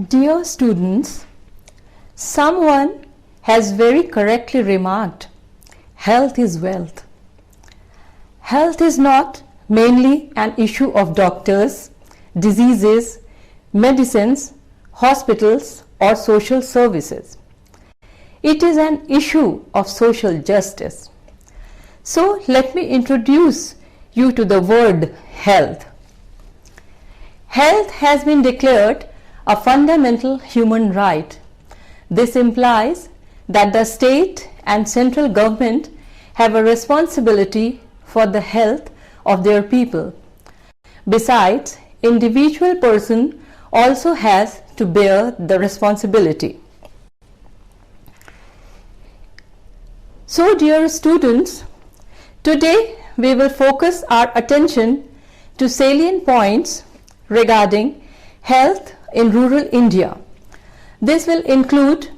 Dear students, someone has very correctly remarked, health is wealth. Health is not mainly an issue of doctors, diseases, medicines, hospitals or social services. It is an issue of social justice. So let me introduce you to the word health. Health has been declared a fundamental human right. This implies that the state and central government have a responsibility for the health of their people. Besides, individual person also has to bear the responsibility. So dear students, today we will focus our attention to salient points regarding health in rural India. This will include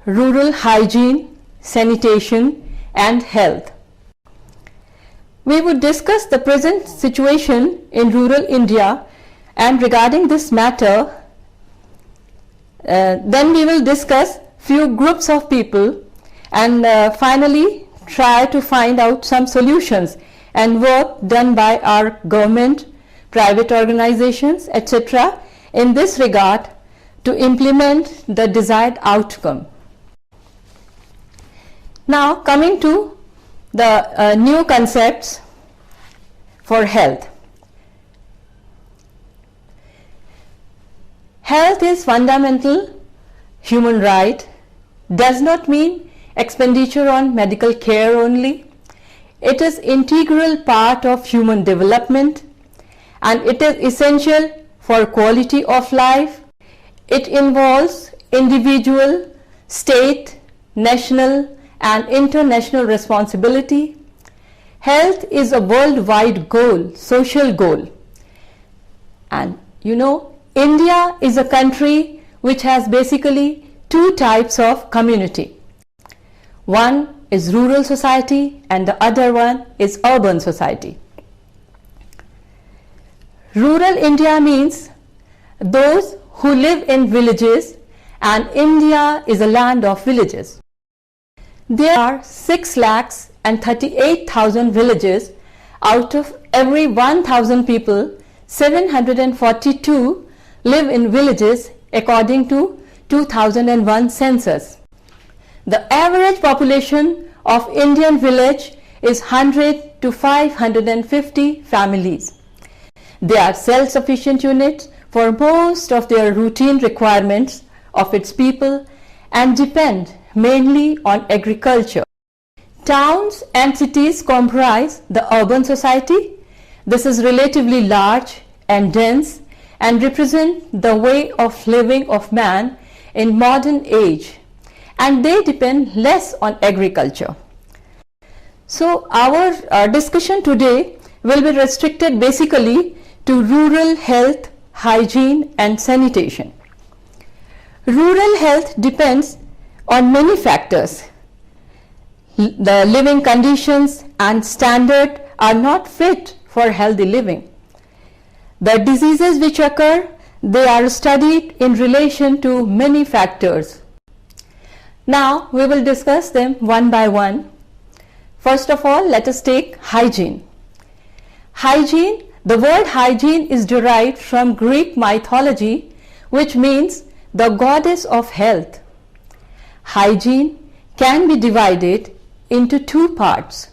rural hygiene, sanitation and health. We would discuss the present situation in rural India, and regarding this matter, then we will discuss few groups of people and finally try to find out some solutions and work done by our government, private organizations, etc. in this regard to implement the desired outcome. Now coming to the new concepts for health. Health is fundamental human right, does not mean expenditure on medical care only. It is integral part of human development and it is essential for quality of life. It involves individual, state, national and international responsibility. Health is a worldwide goal, social goal. And you know, India is a country which has basically two types of community. One is rural society and the other one is urban society. Rural India means those who live in villages, and India is a land of villages. There are 6,38,000 villages. Out of every 1,000 people, 742 live in villages according to 2001 census. The average population of Indian village is 100 to 550 families. They are self-sufficient units for most of their routine requirements of its people and depend mainly on agriculture. Towns and cities comprise the urban society. This is relatively large and dense and represent the way of living of man in modern age, and they depend less on agriculture. So our discussion today will be restricted basically to rural health, hygiene and sanitation. Rural health depends on many factors. The living conditions and standard are not fit for healthy living. The diseases which occur, they are studied in relation to many factors. Now we will discuss them one by one. First of all, let us take hygiene. Hygiene, the word hygiene is derived from Greek mythology, which means the goddess of health. Hygiene can be divided into two parts,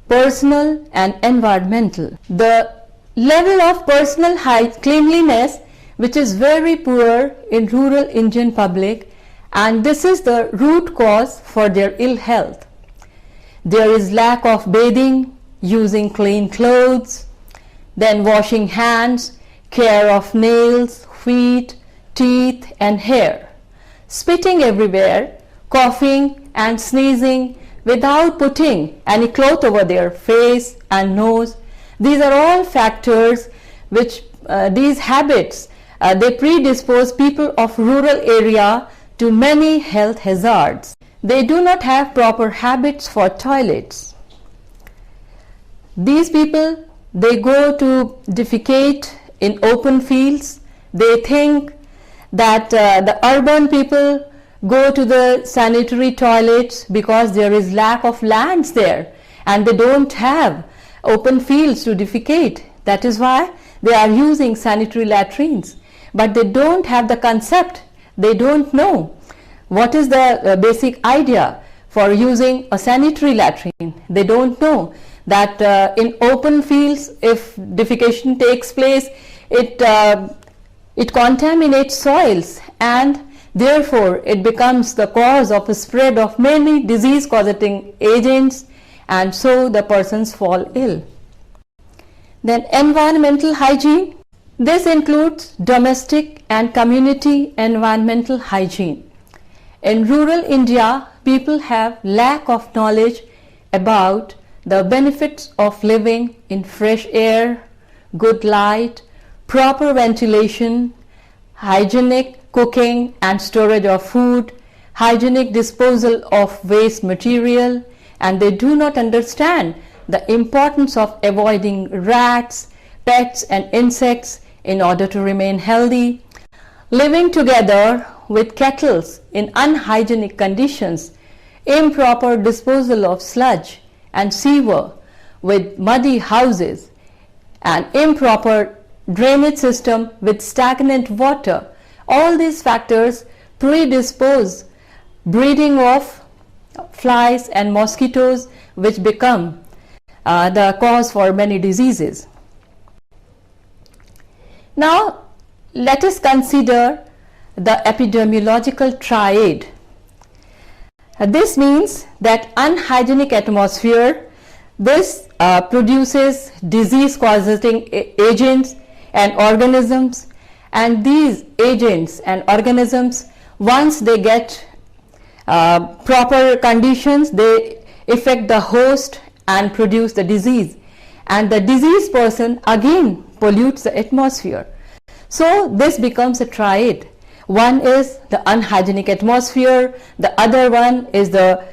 personal and environmental. The level of personal cleanliness which is very poor in rural Indian public, and this is the root cause for their ill health. There is lack of bathing, using clean clothes, then washing hands, care of nails, feet, teeth and hair, spitting everywhere, coughing and sneezing without putting any cloth over their face and nose. These are all factors which these habits they predispose people of rural area to many health hazards. They do not have proper habits for toilets. These people, they go to defecate in open fields. They think that the urban people go to the sanitary toilets because there is lack of lands there and they don't have open fields to defecate. That is why they are using sanitary latrines, but they don't have the concept. They don't know what is the basic idea for using a sanitary latrine. They don't know that in open fields, if defecation takes place, it contaminates soils, and therefore it becomes the cause of a spread of many disease causing agents, and so the persons fall ill. Then environmental hygiene. This includes domestic and community environmental hygiene. In rural India, people have lack of knowledge about the benefits of living in fresh air, good light, proper ventilation, hygienic cooking and storage of food, hygienic disposal of waste material, and they do not understand the importance of avoiding rats, pets and insects in order to remain healthy. Living together with kettles in unhygienic conditions, improper disposal of sludge and sewer with muddy houses, and improper drainage system with stagnant water, all these factors predispose breeding of flies and mosquitoes, which become the cause for many diseases. Now let us consider the epidemiological triad. This means that unhygienic atmosphere, this produces disease causing agents and organisms, and these agents and organisms, once they get proper conditions, they affect the host and produce the disease, and the diseased person again pollutes the atmosphere. So this becomes a triad. One is the unhygienic atmosphere, the other one is the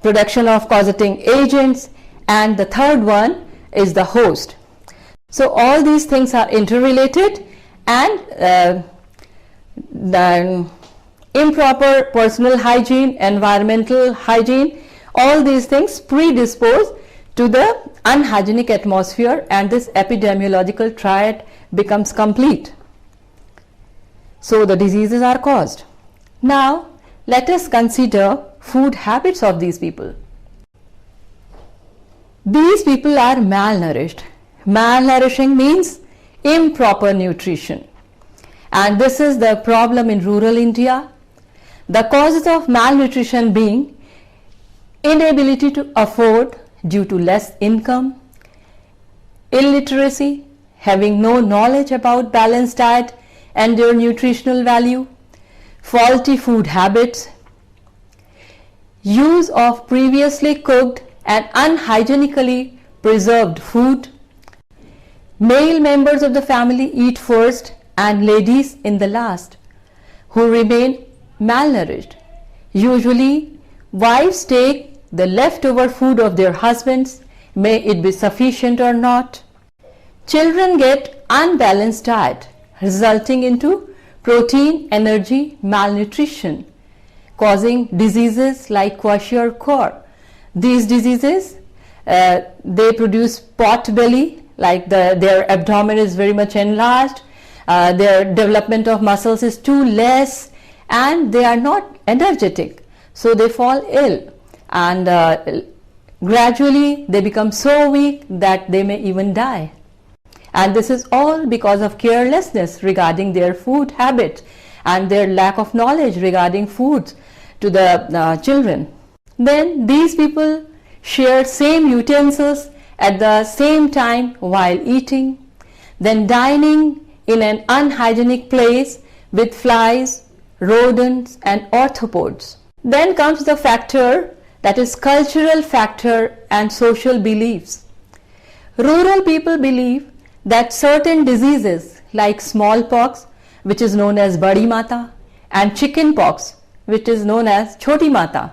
production of causing agents, and the third one is the host. So all these things are interrelated, and the improper personal hygiene, environmental hygiene, all these things predispose to the unhygienic atmosphere, and this epidemiological triad becomes complete. So the diseases are caused. Now let us consider food habits of these people. These people are malnourished. Malnourishing means improper nutrition, and this is the problem in rural India. The causes of malnutrition being inability to afford due to less income, illiteracy, having no knowledge about balanced diet and their nutritional value, faulty food habits, use of previously cooked and unhygienically preserved food. Male members of the family eat first and ladies in the last, who remain malnourished. Usually, wives take the leftover food of their husbands, may it be sufficient or not. Children get unbalanced diet, resulting into protein energy malnutrition, causing diseases like kwashiorkor. These diseases, they produce pot belly, like their abdomen is very much enlarged, their development of muscles is too less, and they are not energetic, so they fall ill, and gradually they become so weak that they may even die. And this is all because of carelessness regarding their food habit and their lack of knowledge regarding foods to the children. Then these people share same utensils at the same time while eating, then dining in an unhygienic place with flies, rodents and arthropods. Then comes the factor that is cultural factor and social beliefs. Rural people believe that certain diseases like smallpox, which is known as Badi Mata, and chickenpox, which is known as Choti Mata,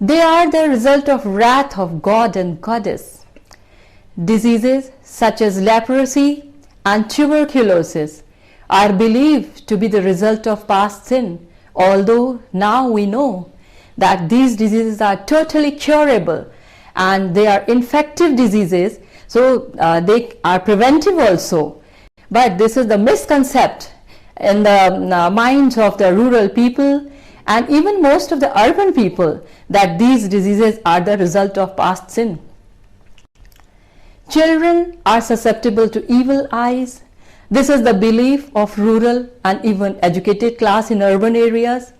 they are the result of wrath of God and Goddess. Diseases such as leprosy and tuberculosis are believed to be the result of past sin, although now we know that these diseases are totally curable and they are infective diseases, so they are preventive also. But this is the misconception in the minds of the rural people and even most of the urban people, that these diseases are the result of past sin. Children are susceptible to evil eyes. This is the belief of rural and even educated class in urban areas.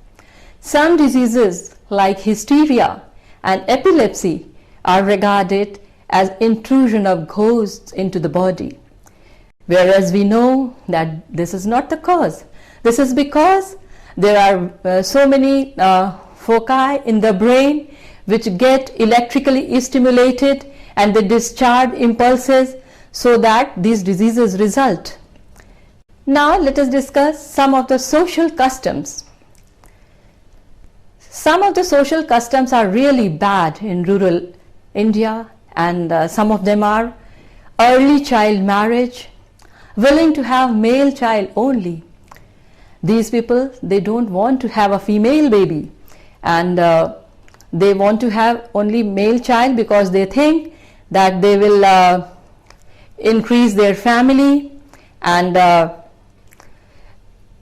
Some diseases like hysteria and epilepsy are regarded as intrusion of ghosts into the body, whereas we know that this is not the cause. This is because there are so many foci in the brain which get electrically stimulated and they discharge impulses so that these diseases result. Now let us discuss some of the social customs. Some of the social customs are really bad in rural India, and some of them are early child marriage, willing to have male child only. These people, they don't want to have a female baby, and they want to have only male child because they think that they will increase their family, and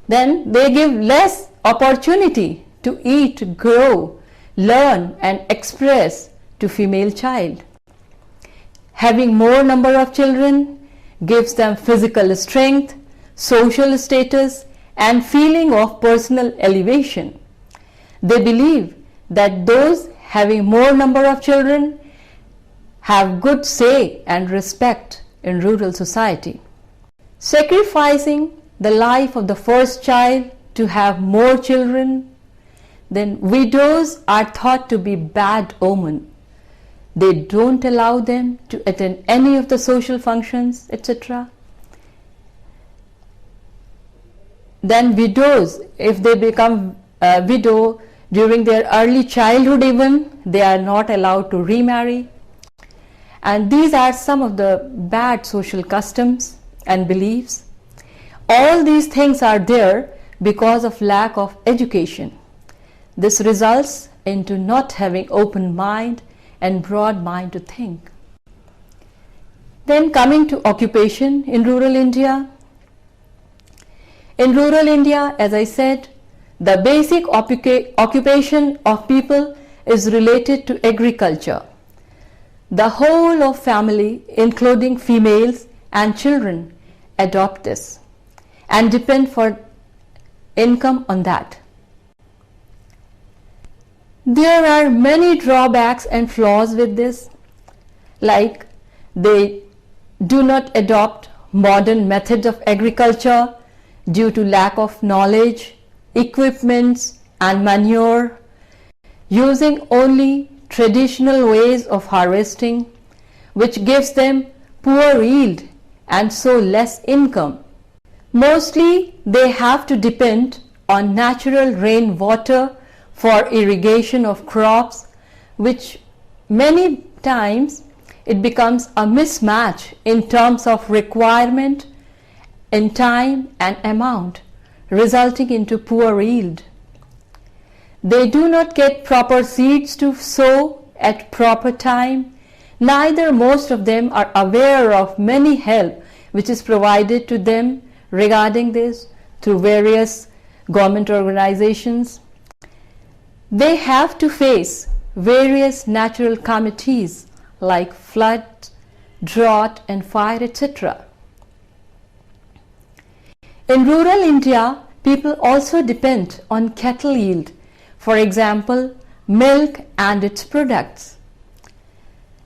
then they give less opportunity to eat, grow, learn and express to female child. Having more number of children gives them physical strength, social status and feeling of personal elevation. They believe that those having more number of children have good say and respect in rural society. Sacrificing the life of the first child to have more children, then widows are thought to be bad omen. They don't allow them to attend any of the social functions, etc. Then widows, if they become a widow during their early childhood even, they are not allowed to remarry. And these are some of the bad social customs and beliefs. All these things are there because of lack of education. This results into not having open mind and broad mind to think. Then coming to occupation in rural India. In rural India, as I said, the basic occupation of people is related to agriculture. The whole of family, including females and children, adopt this and depend for income on that. There are many drawbacks and flaws with this, like they do not adopt modern methods of agriculture due to lack of knowledge, equipments and manure, using only traditional ways of harvesting, which gives them poor yield and so less income. Mostly they have to depend on natural rainwater for irrigation of crops, which many times it becomes a mismatch in terms of requirement in time and amount, resulting into poor yield. They do not get proper seeds to sow at proper time. Neither most of them are aware of many help which is provided to them regarding this through various government organizations. They have to face various natural calamities like flood, drought and fire, etc. In rural India, people also depend on cattle yield, for example, milk and its products.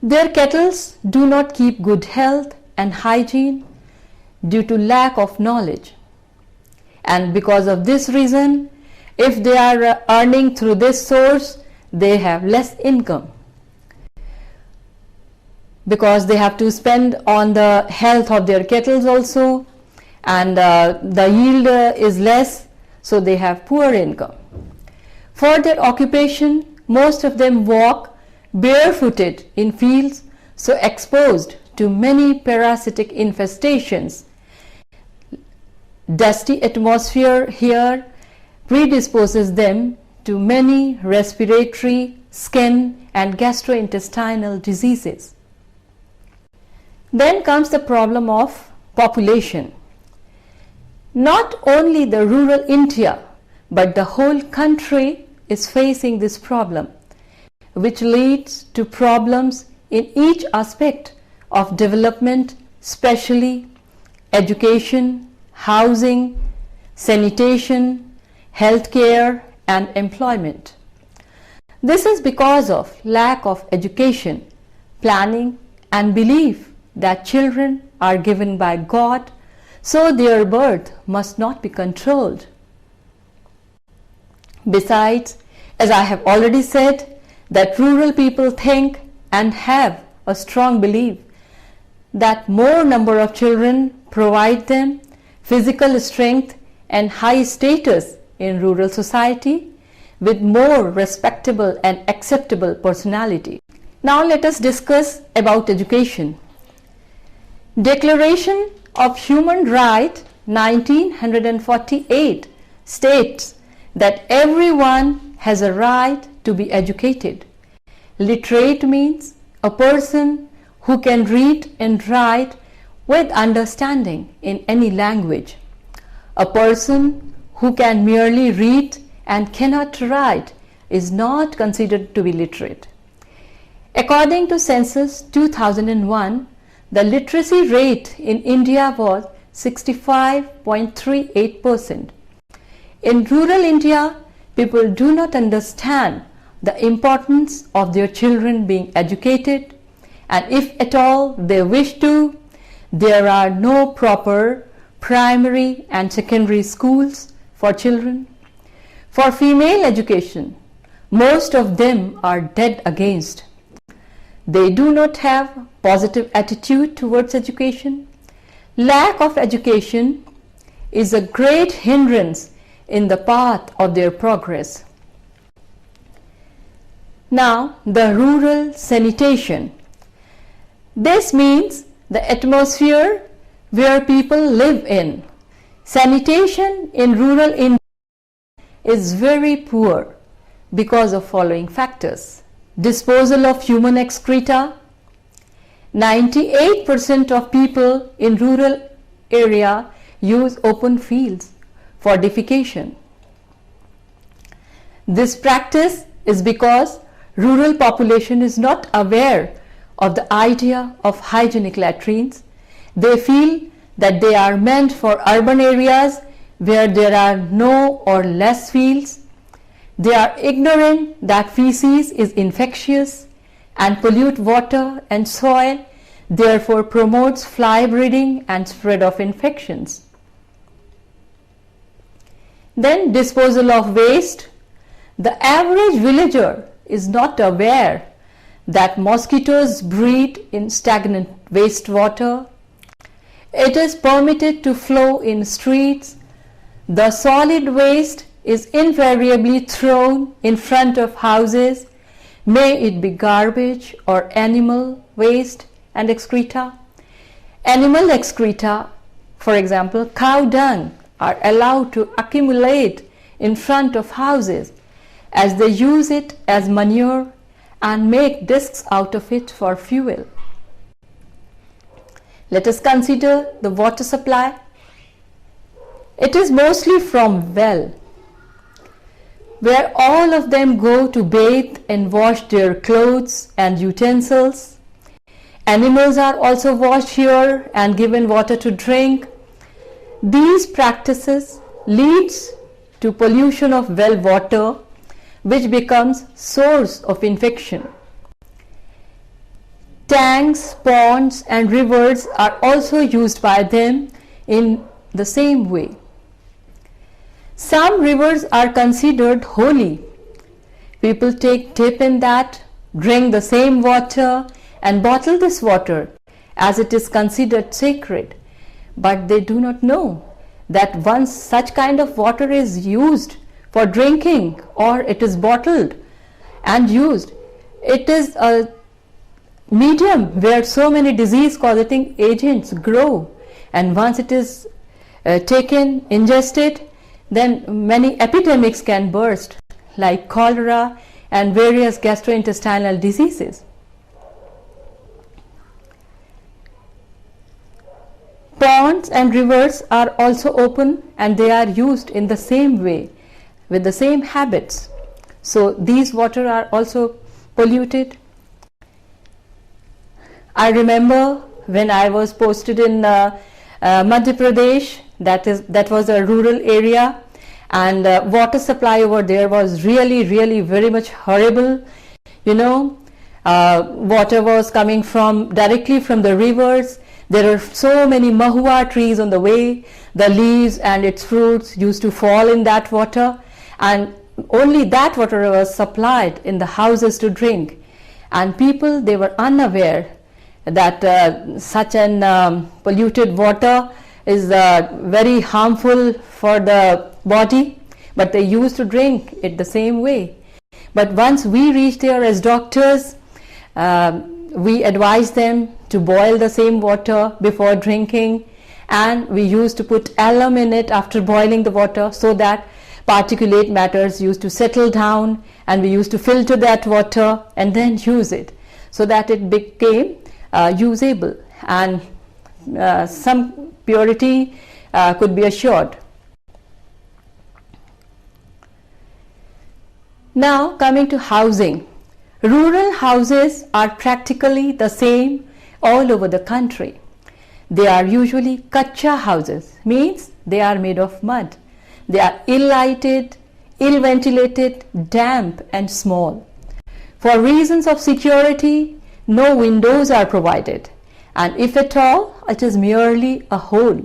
Their cattle do not keep good health and hygiene due to lack of knowledge. And because of this reason, if they are earning through this source, they have less income, because they have to spend on the health of their cattle also, and the yield is less, so they have poor income. For their occupation, most of them walk barefooted in fields, so exposed to many parasitic infestations Dusty atmosphere here predisposes them to many respiratory, skin and gastrointestinal diseases. Then comes the problem of population. Not only the rural India, but the whole country is facing this problem, which leads to problems in each aspect of development, especially education, housing, sanitation, healthcare and employment. This is because of lack of education, planning and belief that children are given by God, so their birth must not be controlled. Besides, as I have already said, that rural people think and have a strong belief that more number of children provide them physical strength and high status in rural society with more respectable and acceptable personality. Now let us discuss about education. Declaration of Human Rights 1948 states that everyone has a right to be educated. Literate means a person who can read and write with understanding in any language. A person who can merely read and cannot write is not considered to be literate. According to Census 2001, the literacy rate in India was 65.38%. In rural India, people do not understand the importance of their children being educated, and if at all they wish to, there are no proper primary and secondary schools for children. For female education, most of them are dead against. They do not have positive attitude towards education. Lack of education is a great hindrance in the path of their progress. Now, the rural sanitation. This means the atmosphere where people live in. Sanitation in rural India is very poor because of following factors. Disposal of human excreta. 98% of people in rural area use open fields for defecation. This practice is because rural population is not aware of the idea of hygienic latrines. They feel that they are meant for urban areas where there are no or less fields. They are ignorant that feces is infectious and pollute water and soil, therefore promotes fly breeding and spread of infections. Then disposal of waste. The average villager is not aware that mosquitoes breed in stagnant wastewater. It is permitted to flow in streets. The solid waste is invariably thrown in front of houses, may it be garbage or animal waste and excreta. Animal excreta, for example, cow dung, are allowed to accumulate in front of houses as they use it as manure and make discs out of it for fuel. Let us consider the water supply. It is mostly from well, where all of them go to bathe and wash their clothes and utensils. Animals are also washed here and given water to drink. These practices leads to pollution of well water, which becomes source of infection. Tanks, ponds and rivers are also used by them in the same way. Some rivers are considered holy. People take dip in that, drink the same water and bottle this water as it is considered sacred. But they do not know that once such kind of water is used for drinking or it is bottled and used, it is a medium where so many disease causing agents grow, and once it is taken, ingested, then many epidemics can burst, like cholera and various gastrointestinal diseases. Ponds and rivers are also open, and they are used in the same way with the same habits. So these water are also polluted. I remember when I was posted in Madhya Pradesh, that was a rural area, and water supply over there was really very much horrible. Water was coming directly from the rivers. There are so many mahua trees on the way. The leaves and its fruits used to fall in that water, and only that water was supplied in the houses to drink. And people, they were unaware that such an polluted water is very harmful for the body, but they used to drink it the same way. But once we reached there as doctors, we advised them to boil the same water before drinking, and we used to put alum in it after boiling the water, so that particulate matters used to settle down, and we used to filter that water and then use it, so that it became usable, and some purity could be assured. Now coming to housing. Rural houses are practically the same all over the country. They are usually kacha houses, means they are made of mud. They are ill-lighted, ill-ventilated, damp and small. For reasons of security, no windows are provided, and if at all, it is merely a hole.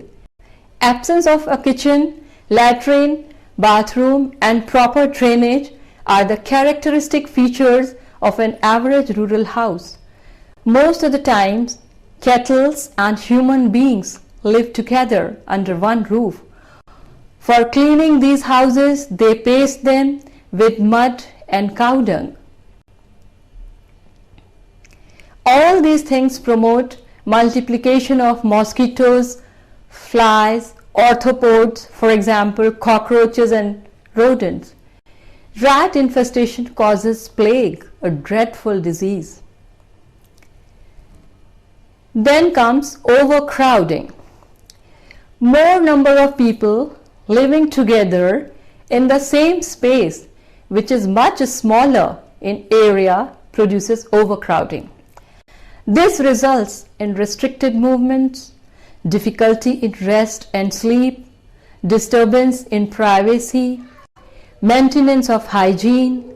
Absence of a kitchen, latrine, bathroom and proper drainage are the characteristic features of an average rural house. Most of the times, kettles and human beings live together under one roof. For cleaning these houses, they paste them with mud and cow dung. All these things promote multiplication of mosquitoes, flies, arthropods, for example, cockroaches and rodents. Rat infestation causes plague, a dreadful disease. Then comes overcrowding. More number of people living together in the same space, which is much smaller in area, produces overcrowding. This results in restricted movements, difficulty in rest and sleep, disturbance in privacy, maintenance of hygiene,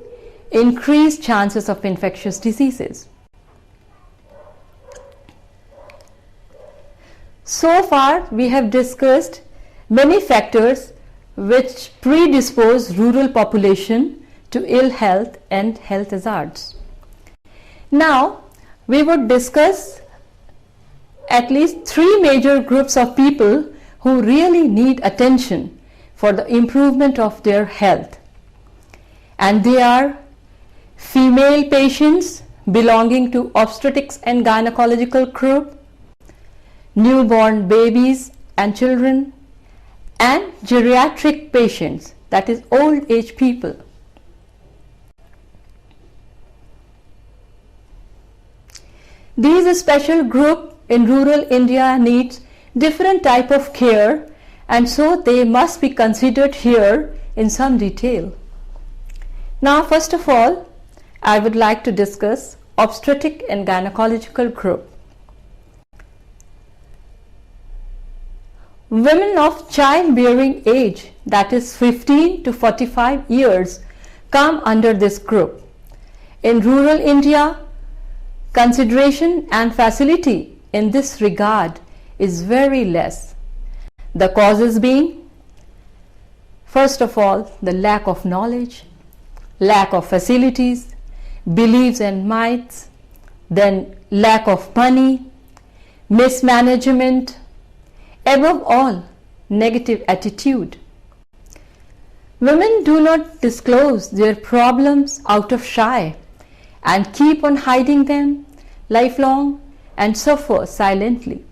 increased chances of infectious diseases. So far, we have discussed many factors which predispose rural population to ill health and health hazards. Now, we would discuss at least 3 major groups of people who really need attention for the improvement of their health. And they are female patients belonging to obstetrics and gynecological group, newborn babies and children, and geriatric patients, that is old age people. These special group in rural India needs different type of care, and so they must be considered here in some detail. Now, first of all, I would like to discuss obstetric and gynecological group. Women of childbearing age, that is 15 to 45 years, come under this group. In rural India, consideration and facility in this regard is very less. The causes being, first of all, the lack of knowledge, lack of facilities, beliefs and myths, then lack of money, mismanagement, above all, negative attitude. Women do not disclose their problems out of shy and keep on hiding them lifelong and suffer silently.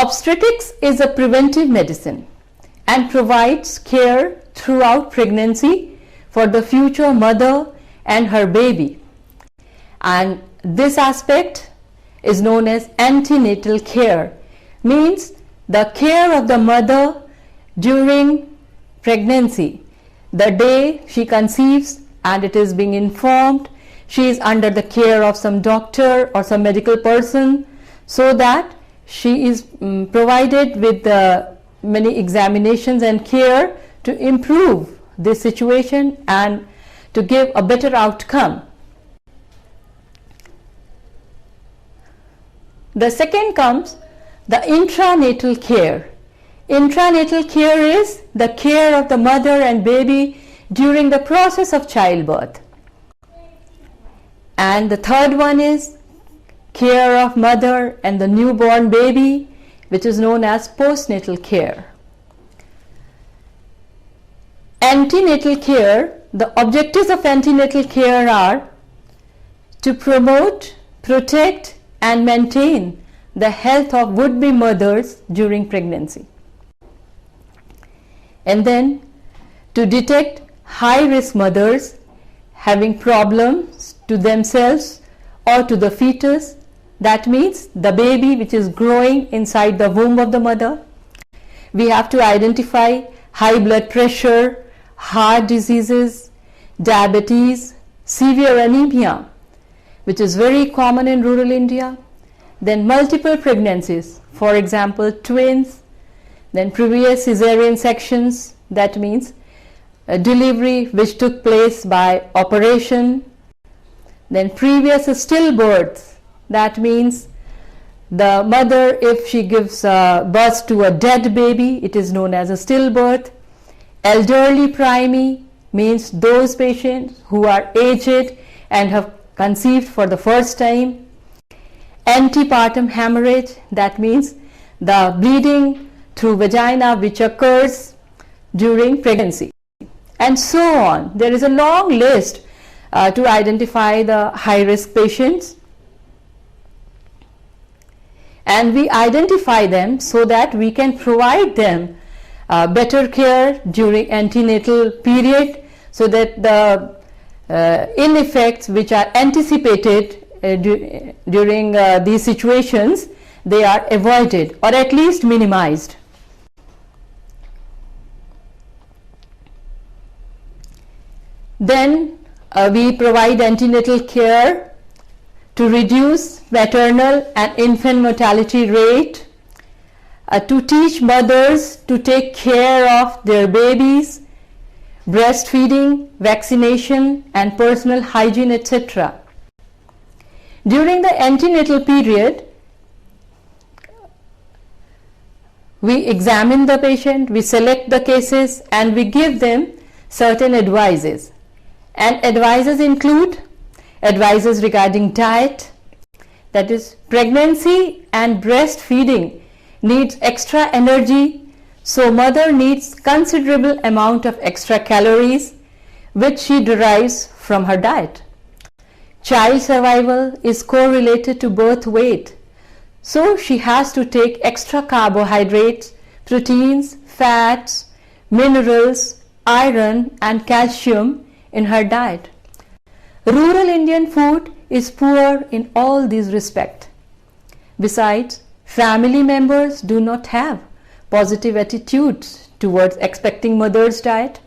Obstetrics is a preventive medicine and provides care throughout pregnancy for the future mother and her baby. And this aspect is known as antenatal care, means the care of the mother during pregnancy. The day she conceives and it is being informed, she is under the care of some doctor or some medical person, so that she is provided with many examinations and care to improve this situation and to give a better outcome. The second comes the intranatal care. Intranatal care is the care of the mother and baby during the process of childbirth. And the third one is care of mother and the newborn baby, which is known as postnatal care. Antenatal care, the objectives of antenatal care are to promote, protect and maintain the health of would-be mothers during pregnancy. And then to detect high-risk mothers having problems to themselves or to the fetus, that means the baby which is growing inside the womb of the mother. We have to identify high blood pressure, heart diseases, diabetes, severe anemia, which is very common in rural India. Then multiple pregnancies, for example twins, then previous cesarean sections, that means a delivery which took place by operation, then previous stillbirths, that means the mother, if she gives birth to a dead baby, it is known as a stillbirth. Elderly preemie means those patients who are aged and have conceived for the first time. Antepartum hemorrhage, that means the bleeding through vagina which occurs during pregnancy, and so on. There is a long list to identify the high-risk patients, and we identify them so that we can provide them better care during antenatal period, so that the ill effects which are anticipated during these situations, they are avoided or at least minimized. Then we provide antenatal care to reduce maternal and infant mortality rate, to teach mothers to take care of their babies, breastfeeding, vaccination and personal hygiene, etc. During the antenatal period, we examine the patient, we select the cases and we give them certain advices. And advices include advices regarding diet, that is pregnancy and breastfeeding needs extra energy, so mother needs considerable amount of extra calories which she derives from her diet. Child survival is correlated to birth weight, so she has to take extra carbohydrates, proteins, fats, minerals, iron and calcium in her diet. Rural Indian food is poor in all these respects. Besides, family members do not have positive attitudes towards expecting mother's diet.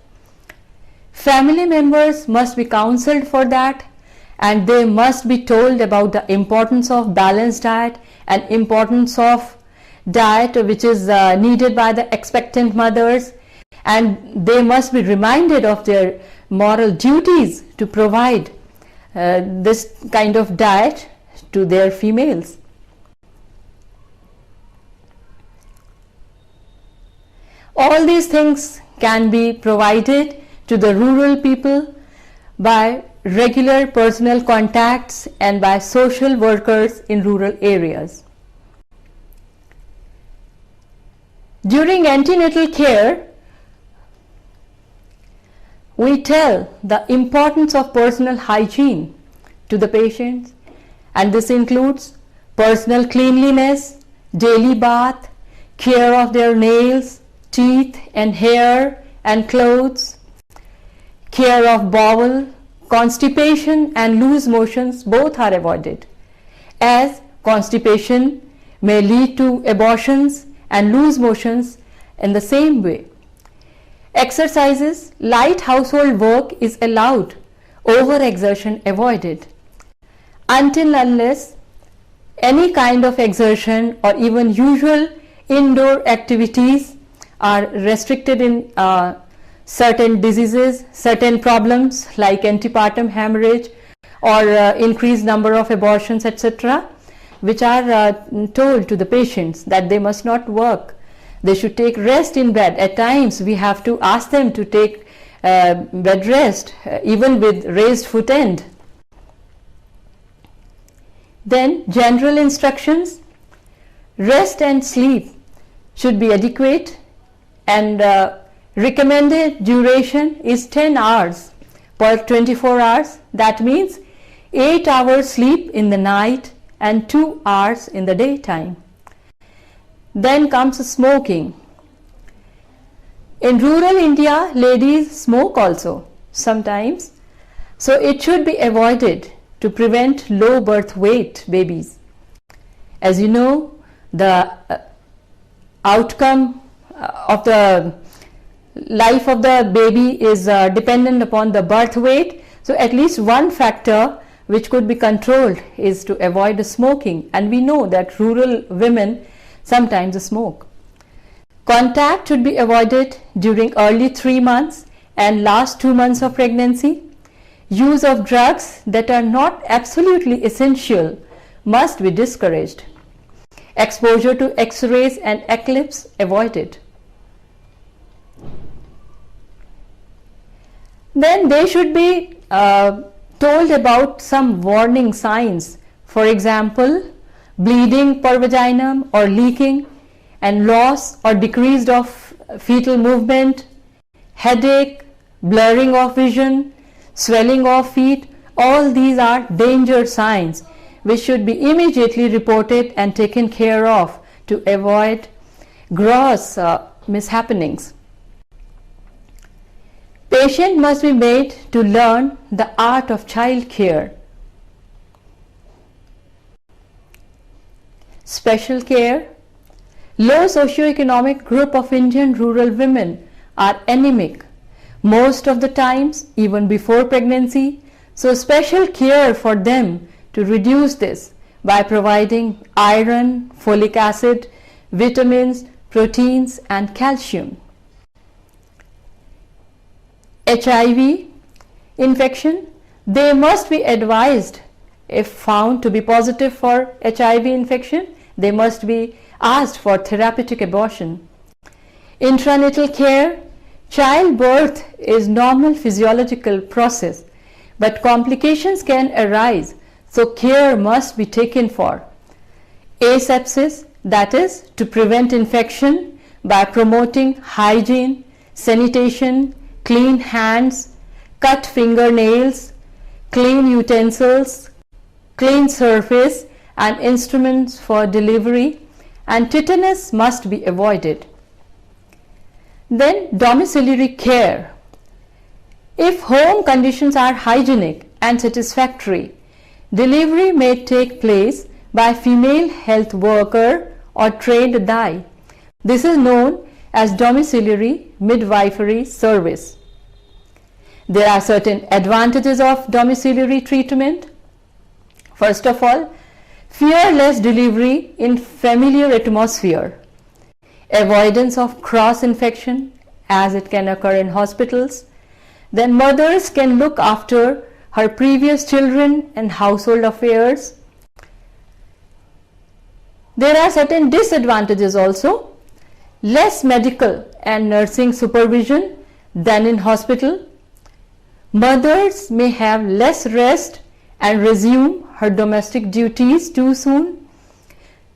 Family members must be counseled for that, and they must be told about the importance of balanced diet and importance of diet which is needed by the expectant mothers, and they must be reminded of their moral duties to provide this kind of diet to their females. All these things can be provided to the rural people by regular personal contacts and by social workers in rural areas. During antenatal care, we tell the importance of personal hygiene to the patients, and this includes personal cleanliness, daily bath, care of their nails, teeth and hair and clothes, care of bowel, constipation and loose motions both are avoided, as constipation may lead to abortions and loose motions in the same way. Exercises, light household work is allowed, overexertion avoided. Until unless any kind of exertion or even usual indoor activities are restricted in certain diseases, certain problems like antepartum hemorrhage or increased number of abortions, etc., which are told to the patients that they must not work. They should take rest in bed. At times we have to ask them to take bed rest even with raised foot end. Then general instructions, rest and sleep should be adequate, and recommended duration is 10 hours per 24 hours. That means 8 hours sleep in the night and 2 hours in the daytime. Then comes smoking. In rural India, ladies smoke also sometimes, so it should be avoided to prevent low birth weight babies. As you know, the outcome of the life of the baby is dependent upon the birth weight. So at least one factor which could be controlled is to avoid smoking, and we know that rural women sometimes smoke. Contact should be avoided during early 3 months and last 2 months of pregnancy. Use of drugs that are not absolutely essential must be discouraged. Exposure to X-rays and eclipse avoided. Then they should be told about some warning signs. For example, bleeding per vaginum or leaking, and loss or decreased of fetal movement, headache, blurring of vision, swelling of feet. All these are danger signs which should be immediately reported and taken care of to avoid gross mishappenings. Patient must be made to learn the art of child care. Special care. Low socioeconomic group of Indian rural women are anemic most of the times, even before pregnancy, so special care for them to reduce this by providing iron, folic acid, vitamins, proteins and calcium. HIV infection, they must be advised, if found to be positive for HIV infection, they must be asked for therapeutic abortion. Intranatal care, childbirth is normal physiological process, but complications can arise, so care must be taken for. Asepsis, that is to prevent infection by promoting hygiene, sanitation, clean hands, cut fingernails, clean utensils, clean surface and instruments for delivery, and tetanus must be avoided. Then domiciliary care. If home conditions are hygienic and satisfactory, delivery may take place by female health worker or trained dai. This is known as domiciliary midwifery service. There are certain advantages of domiciliary treatment. First of all, fearless delivery in familiar atmosphere, avoidance of cross infection as it can occur in hospitals. Then mothers can look after her previous children and household affairs. There are certain disadvantages also. Less medical and nursing supervision than in hospital. Mothers may have less rest and resume her domestic duties too soon.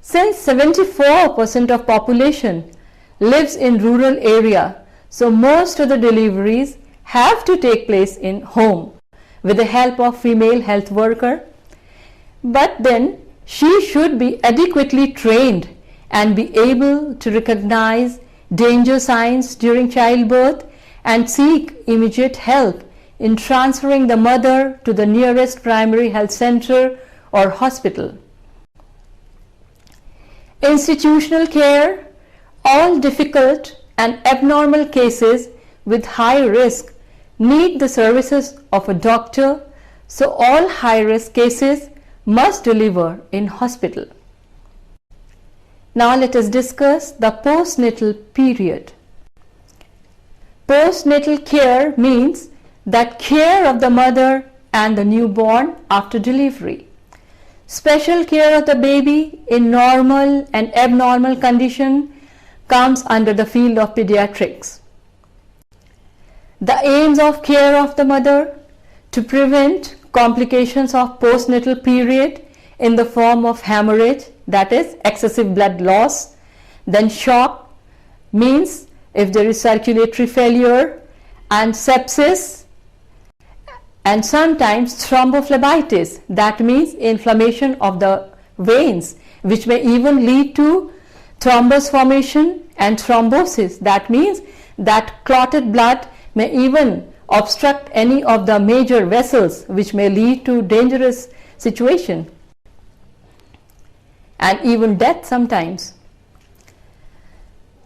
Since 74% of population lives in rural area, so most of the deliveries have to take place in home with the help of female health worker. But then she should be adequately trained and be able to recognize danger signs during childbirth and seek immediate help in transferring the mother to the nearest primary health center or hospital. Institutional care. All difficult and abnormal cases with high risk need the services of a doctor, so all high-risk cases must deliver in hospital. Now let us discuss the postnatal period. Postnatal care means that care of the mother and the newborn after delivery. Special care of the baby in normal and abnormal condition comes under the field of pediatrics. The aims of care of the mother: to prevent complications of postnatal period in the form of hemorrhage, that is excessive blood loss, then shock, means if there is circulatory failure, and sepsis, and sometimes thrombophlebitis, that means inflammation of the veins, which may even lead to thrombus formation, and thrombosis, that means that clotted blood may even obstruct any of the major vessels, which may lead to dangerous situation and even death sometimes.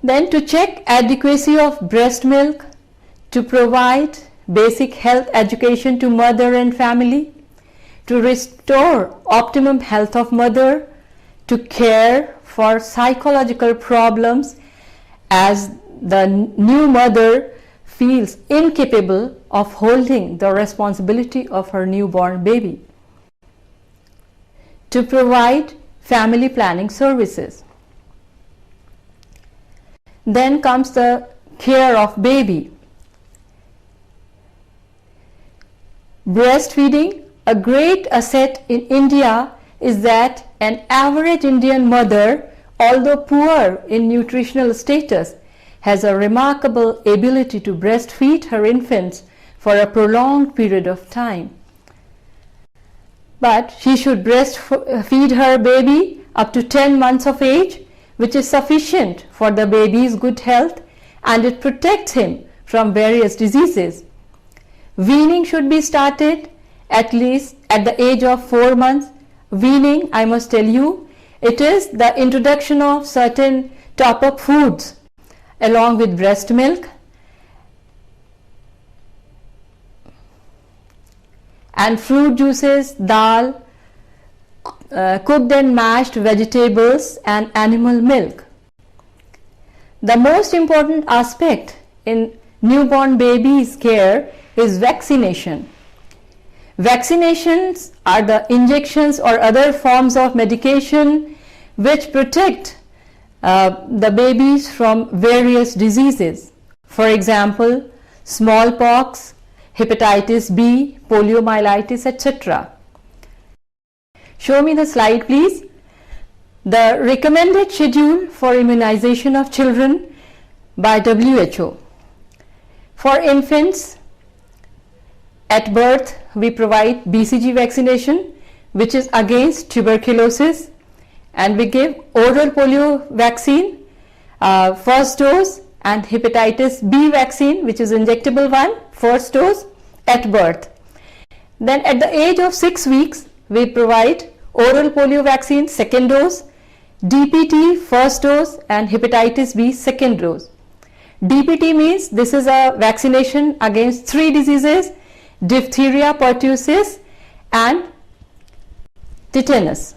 Then to check adequacy of breast milk, to provide basic health education to mother and family, to restore optimum health of mother, to care for psychological problems as the new mother feels incapable of holding the responsibility of her newborn baby, to provide family planning services. Then comes the care of baby. Breastfeeding. A great asset in India is that an average Indian mother, although poor in nutritional status, has a remarkable ability to breastfeed her infants for a prolonged period of time. But she should breastfeed her baby up to 10 months of age, which is sufficient for the baby's good health, and it protects him from various diseases. Weaning should be started at least at the age of 4 months. Weaning, I must tell you, it is the introduction of certain top-up foods along with breast milk and fruit juices, dal, cooked and mashed vegetables and animal milk. The most important aspect in newborn baby's care is vaccination. Vaccinations are the injections or other forms of medication which protect the babies from various diseases. For example, smallpox, hepatitis B, poliomyelitis, etc. Show me the slide, please. The recommended schedule for immunization of children by WHO. For infants, at birth we provide BCG vaccination, which is against tuberculosis, and we give oral polio vaccine, first dose, and hepatitis B vaccine, which is injectable one, first dose at birth. Then at the age of 6 weeks we provide oral polio vaccine, second dose, DPT first dose, and hepatitis B second dose. DPT means this is a vaccination against 3 diseases: diphtheria, pertussis, and tetanus.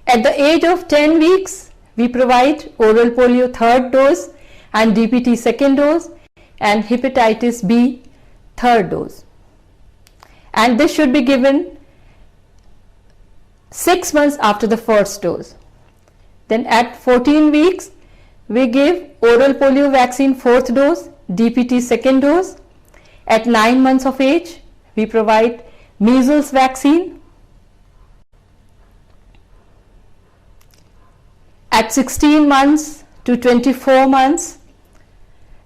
At the age of 10 weeks, we provide oral polio third dose and DPT second dose and hepatitis B third dose. And this should be given 6 months after the first dose. Then at 14 weeks, we give oral polio vaccine fourth dose, DPT second dose. At 9 months of age, we provide measles vaccine. At 16 months to 24 months,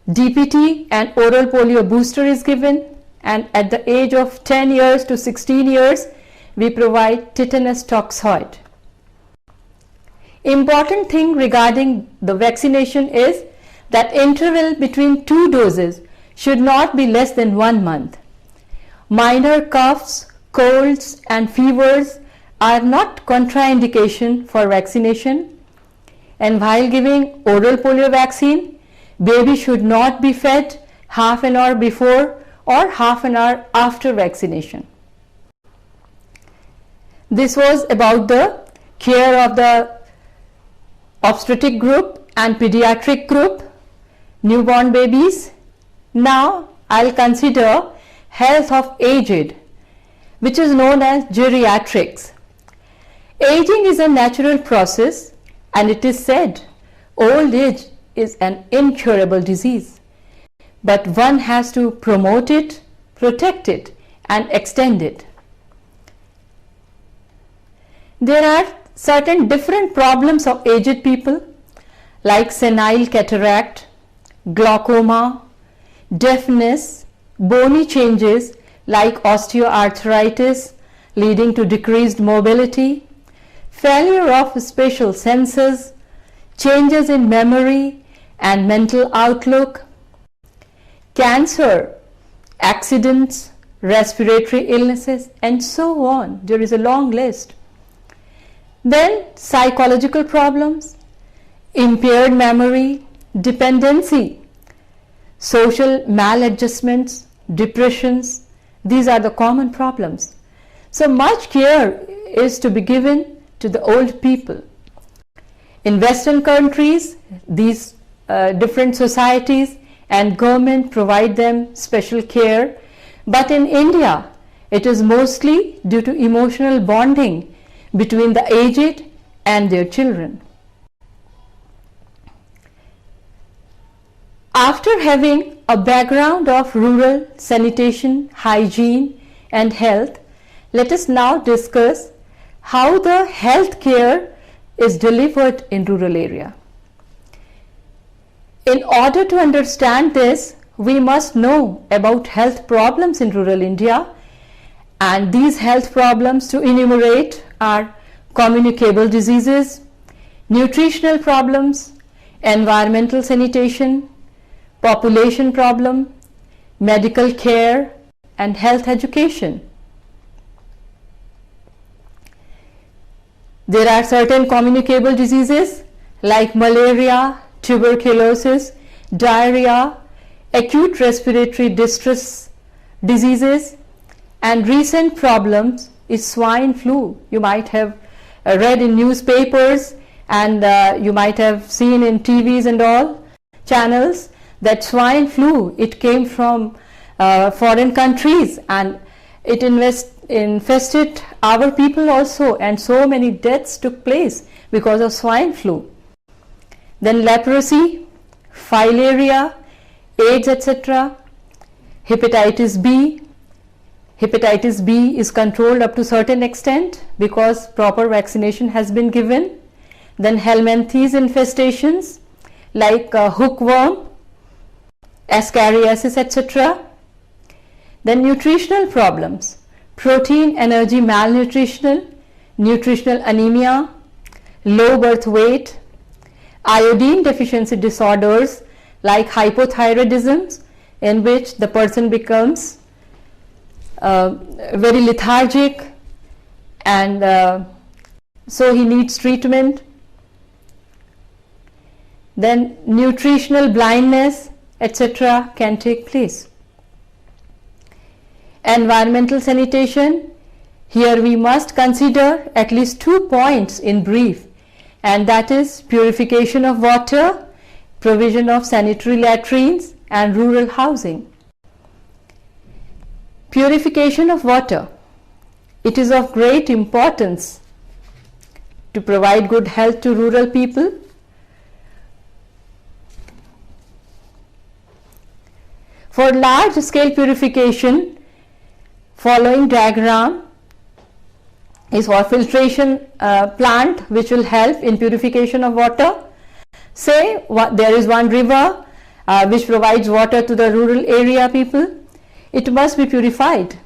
DPT and oral polio booster is given, and at the age of 10 years to 16 years, we provide tetanus toxoid. Important thing regarding the vaccination is that interval between 2 doses should not be less than 1 month. Minor coughs, colds and fevers are not contraindication for vaccination, and while giving oral polio vaccine, baby should not be fed half an hour before or half an hour after vaccination. This was about the care of the obstetric group and pediatric group, newborn babies. Now I'll consider health of aged, which is known as geriatrics. Aging is a natural process, and it is said old age is an incurable disease, but one has to promote it, protect it and extend it. There are certain different problems of aged people like senile cataract, glaucoma, deafness, bony changes like osteoarthritis leading to decreased mobility, failure of spatial senses, changes in memory and mental outlook, cancer, accidents, respiratory illnesses and so on. There is a long list. Then psychological problems, impaired memory, dependency, social maladjustments, depressions. These are the common problems. So much care is to be given to the old people. In Western countries, these different societies and government provide them special care, but in India, it is mostly due to emotional bonding between the aged and their children. After having a background of rural sanitation, hygiene and health, let us now discuss how the health care is delivered in rural area. In order to understand this, we must know about health problems in rural India, and these health problems to enumerate are communicable diseases, nutritional problems, environmental sanitation, population problem, medical care and health education. There are certain communicable diseases like malaria, tuberculosis, diarrhea, acute respiratory distress diseases, and recent problems is swine flu. You might have read in newspapers and you might have seen in TVs and all channels that swine flu, it came from foreign countries and it infested our people also, and so many deaths took place because of swine flu. Then leprosy, filaria, AIDS, etc. Hepatitis B. Hepatitis B is controlled up to certain extent because proper vaccination has been given. Then helminthes infestations like hookworm, ascariasis, etc. Then nutritional problems, protein energy malnutritional, nutritional anemia, low birth weight, iodine deficiency disorders like hypothyroidism, in which the person becomes very lethargic and so he needs treatment. Then nutritional blindness, etc. can take place. Environmental sanitation, here we must consider at least 2 points in brief, and that is purification of water, provision of sanitary latrines and rural housing. Purification of water. It is of great importance to provide good health to rural people. For large scale purification, following diagram is for filtration plant which will help in purification of water. Say there is one river which provides water to the rural area people. It must be purified.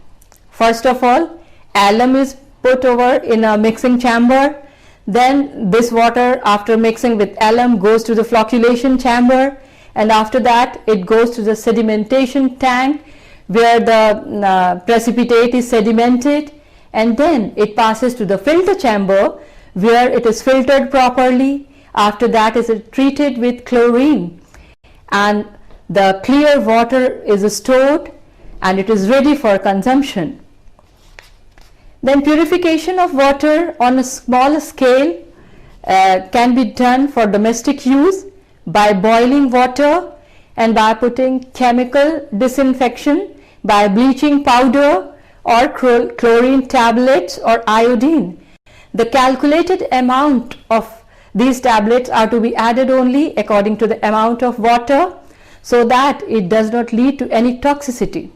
First of all, alum is put over in a mixing chamber. Then this water, after mixing with alum, goes to the flocculation chamber, and after that it goes to the sedimentation tank where the precipitate is sedimented, and then it passes to the filter chamber where it is filtered properly. After that it is treated with chlorine, and the clear water is stored and it is ready for consumption. Then purification of water on a small scale can be done for domestic use by boiling water and by putting chemical disinfection by bleaching powder or chlorine tablets or iodine. The calculated amount of these tablets are to be added only according to the amount of water, so that it does not lead to any toxicity.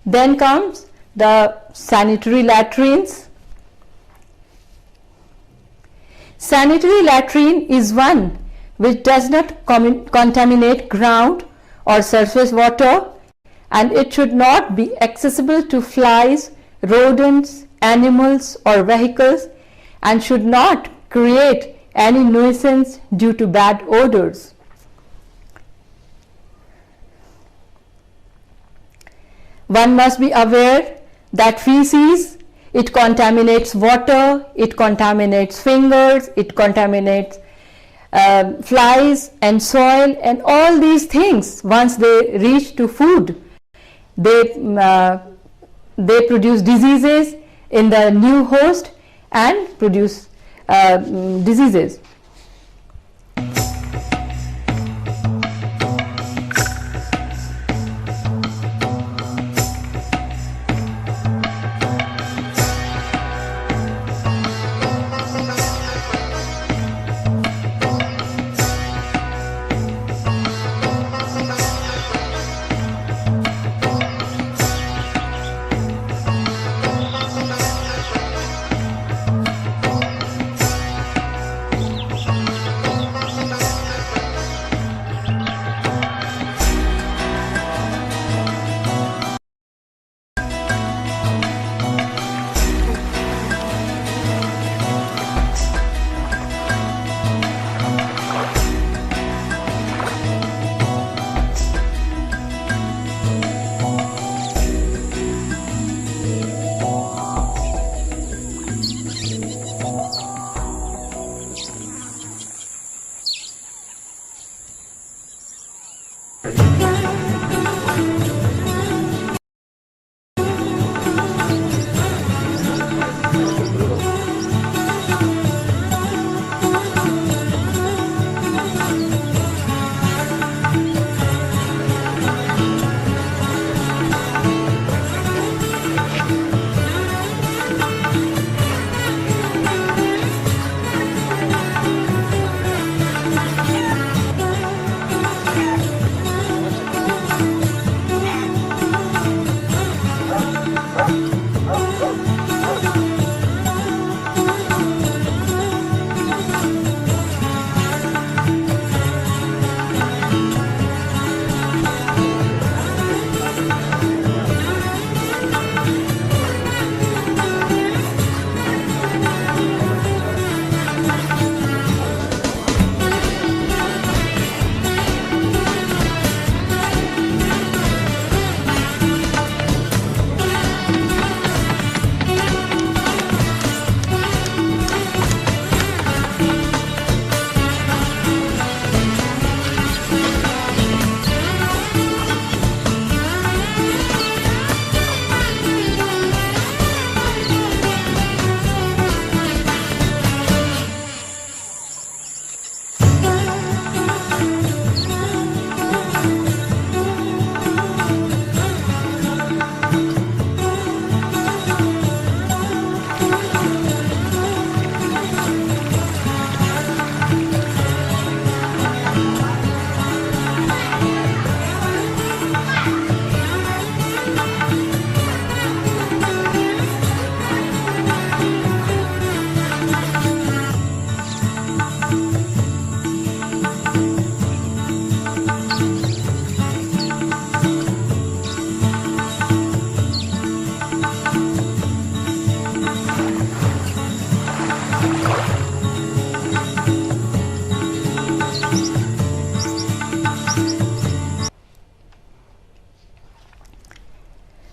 Then comes the sanitary latrines. Sanitary latrine is one which does not contaminate ground or surface water, and it should not be accessible to flies, rodents, animals or vehicles, and should not create any nuisance due to bad odors. One must be aware that feces, it contaminates water, it contaminates fingers, it contaminates flies and soil, and all these things, once they reach to food, they produce diseases in the new host and produce diseases.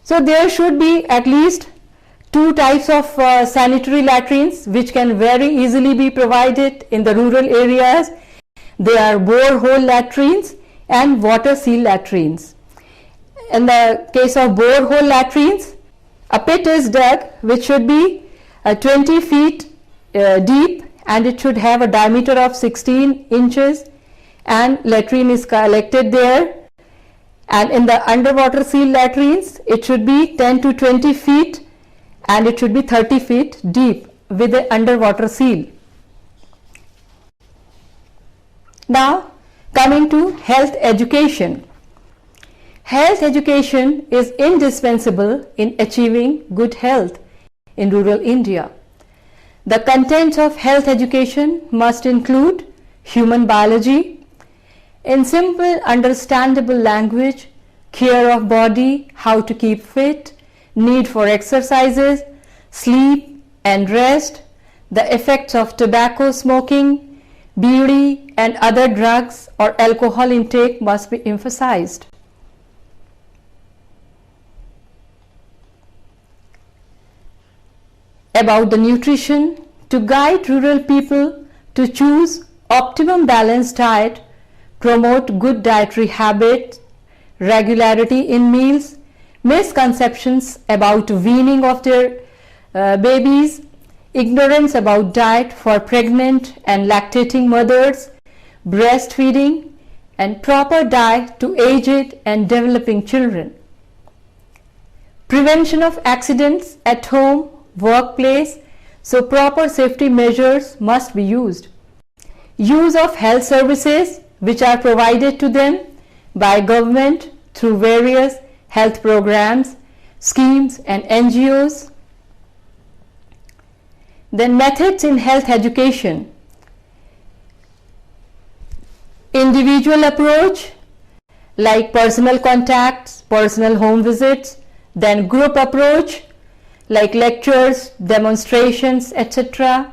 So there should be at least 2 types of sanitary latrines which can very easily be provided in the rural areas. They are borehole latrines and water seal latrines. In the case of borehole latrines, a pit is dug which should be 20 feet deep, and it should have a diameter of 16 inches, and latrine is collected there. And in the underwater seal latrines, it should be 10 to 20 feet, and it should be 30 feet deep with the underwater seal. Now coming to health education. Health education is indispensable in achieving good health in rural India. The contents of health education must include human biology, in simple understandable language, care of body, how to keep fit, need for exercises, sleep and rest, the effects of tobacco smoking, bidi and other drugs or alcohol intake must be emphasized. About the nutrition, to guide rural people to choose optimum balanced diet, promote good dietary habits, regularity in meals, misconceptions about weaning of their babies, ignorance about diet for pregnant and lactating mothers, breastfeeding, and proper diet to aged and developing children. Prevention of accidents at home, workplace, so proper safety measures must be used. Use of health services which are provided to them by government through various health programs, schemes and NGOs. Then methods in health education. Individual approach like personal contacts, personal home visits, then group approach like lectures, demonstrations, etc.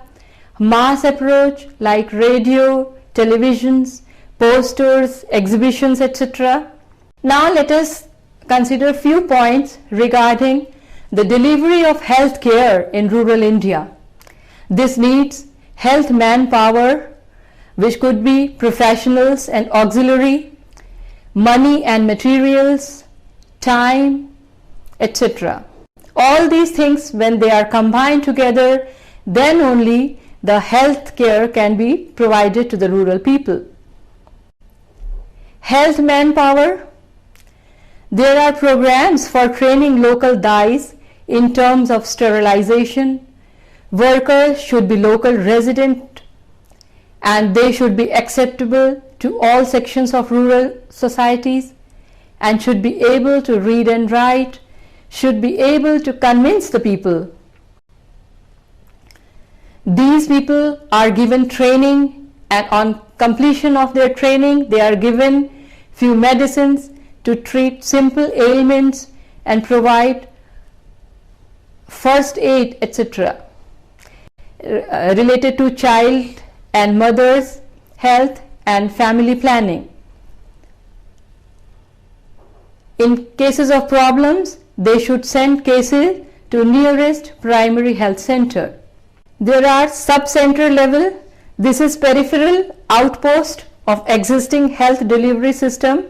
Mass approach like radio, televisions, posters, exhibitions, etc. Now let us consider few points regarding the delivery of health care in rural India. This needs health manpower, which could be professionals and auxiliary, money and materials, time, etc. All these things, when they are combined together, then only the health care can be provided to the rural people. Health manpower. There are programs for training local DAIs in terms of sterilization. Workers should be local resident and they should be acceptable to all sections of rural societies and should be able to read and write, should be able to convince the people. These people are given training, and on completion of their training they are given few medicines to treat simple ailments and provide first aid, etc. Related to child and mother's health and family planning. In cases of problems, they should send cases to nearest primary health center. There are sub-center level. This is peripheral outpost of existing health delivery system.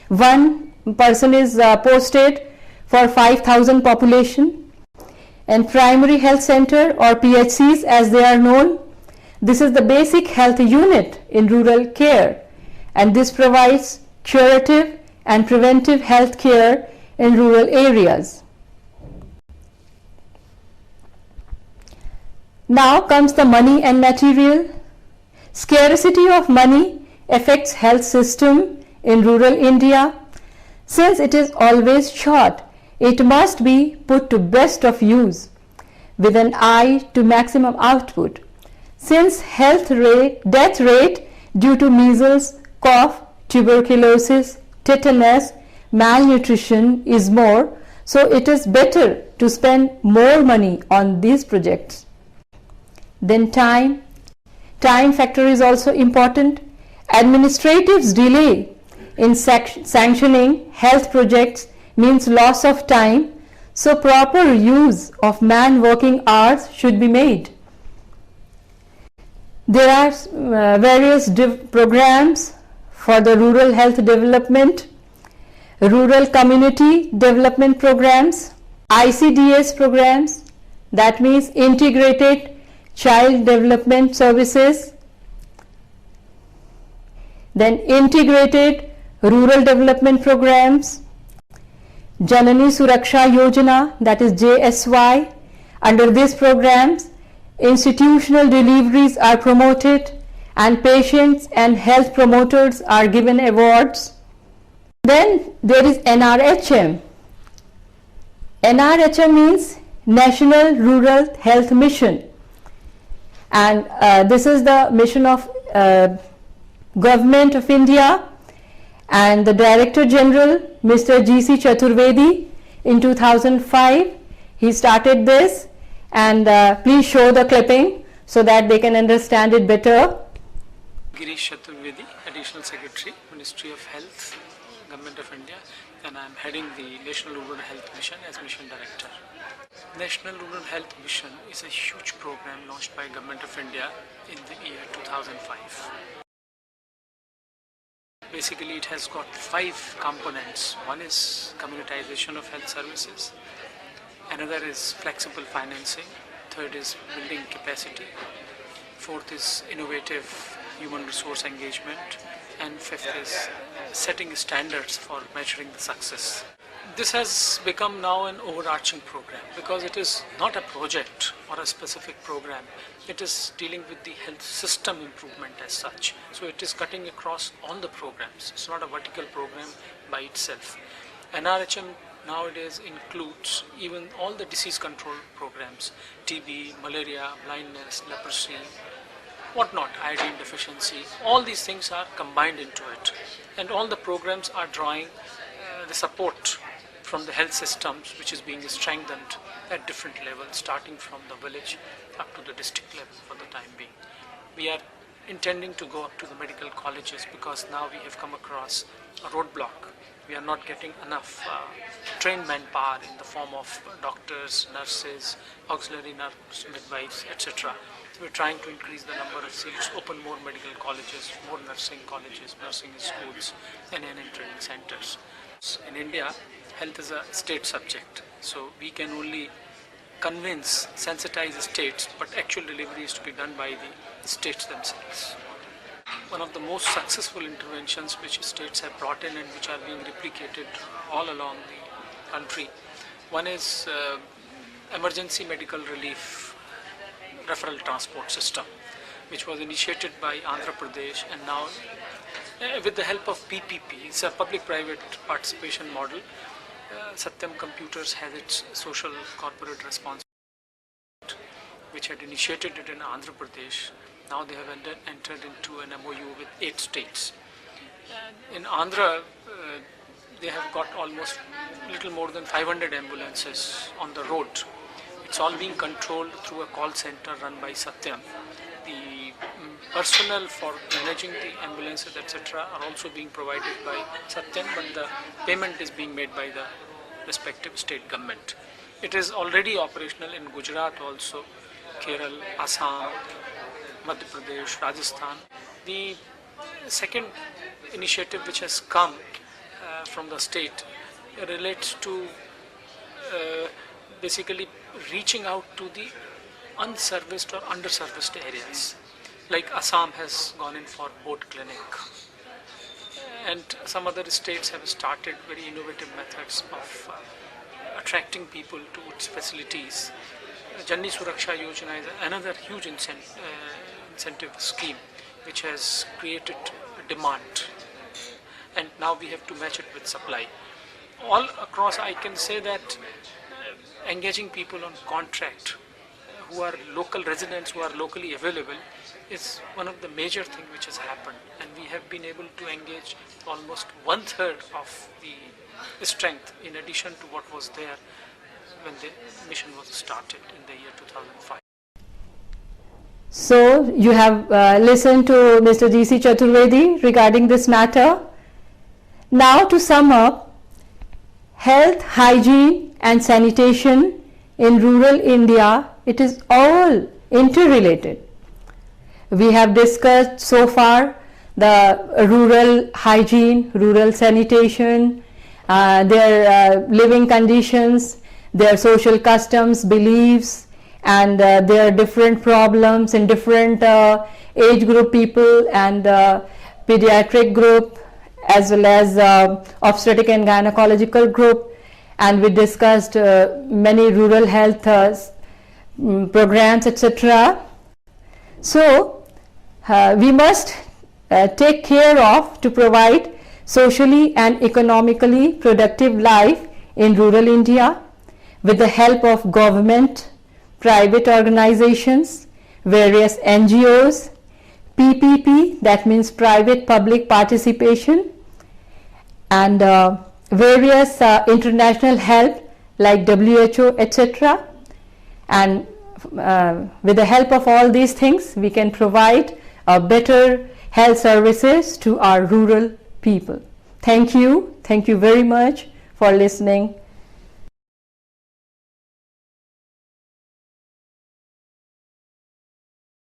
One person is posted for 5,000 population. And primary health center or PHCs as they are known, this is the basic health unit in rural care, and this provides curative and preventive health care in rural areas. Now comes the money and material. Scarcity of money affects health system in rural India. Since it is always short, it must be put to best of use with an eye to maximum output. Since death rate due to measles, cough, tuberculosis, tetanus, malnutrition is more, so it is better to spend more money on these projects. Then time factor is also important. Administrative's delay in sanctioning health projects means loss of time, So proper use of man working hours should be made. There are various programs for the rural health development, rural community development programs, ICDS programs, that means integrated child development services, then integrated rural development programs, Janani Suraksha Yojana, that is JSY. Under these programs, institutional deliveries are promoted and patients and health promoters are given awards. Then there is NRHM. NRHM means National Rural Health Mission, and this is the mission of Government of India, and the Director General, Mr. G.C. Chaturvedi, in 2005, he started this, and please show the clipping so that they can understand it better. Girish Chaturvedi, Additional Secretary, Ministry of Health, Government of India, and I am heading the National Rural Health Mission as Mission Director. National Rural Health Mission is a huge program launched by Government of India in the year 2005. Basically, it has got 5 components. One is communitization of health services, another is flexible financing, third is building capacity, fourth is innovative human resource engagement, and fifth is setting standards for measuring the success. This has become now an overarching program because it is not a project or a specific program. It is dealing with the health system improvement as such. So it is cutting across all the programs. It's not a vertical program by itself. NRHM nowadays includes even all the disease control programs, TB, malaria, blindness, leprosy, whatnot, iodine deficiency. All these things are combined into it. And all the programs are drawing the support from the health systems, which is being strengthened at different levels, starting from the village up to the district level for the time being. We are intending to go up to the medical colleges because now we have come across a roadblock. We are not getting enough trained manpower in the form of doctors, nurses, auxiliary nurse, midwives, etc. So we're trying to increase the number of seats, open more medical colleges, more nursing colleges, nursing schools, and training centers. In India, health is a state subject, so we can only convince, sensitize states, but actual delivery is to be done by the states themselves. One of the most successful interventions which states have brought in and which are being replicated all along the country, one is emergency medical relief referral transport system, which was initiated by Andhra Pradesh, and now with the help of PPP, it's a public-private participation model. Satyam Computers has its social corporate responsibility, which had initiated it in Andhra Pradesh. Now they have entered into an MOU with 8 states. In Andhra, they have got almost little more than 500 ambulances on the road. It's all being controlled through a call center run by Satyam. The personnel for managing the ambulances, etc., are also being provided by Satyam, but the payment is being made by the respective state government. It is already operational in Gujarat also, Kerala, Assam, Madhya Pradesh, Rajasthan. The second initiative which has come from the state relates to basically reaching out to the unserviced or underserviced areas. Like Assam has gone in for boat clinic, and some other states have started very innovative methods of attracting people to its facilities. Janani Suraksha Yojana is another huge incentive scheme which has created demand, and now we have to match it with supply. All across, I can say that engaging people on contract who are local residents, who are locally available, is one of the major things which has happened, and we have been able to engage almost 1/3 of the strength in addition to what was there when the mission was started in the year 2005. So you have listened to Mr. G.C. Chaturvedi regarding this matter. Now to sum up, health, hygiene and sanitation in rural India, it is all interrelated. We have discussed so far the rural hygiene, rural sanitation, their living conditions, their social customs, beliefs, and their different problems in different age group people and pediatric group, as well as obstetric and gynecological group. And we discussed many rural health programs, etc. So we must take care of to provide socially and economically productive life in rural India with the help of government, private organizations, various NGOs, PPP, that means private public participation, and various international help like WHO, etc. And with the help of all these things, we can provide better health services to our rural people. Thank you very much for listening.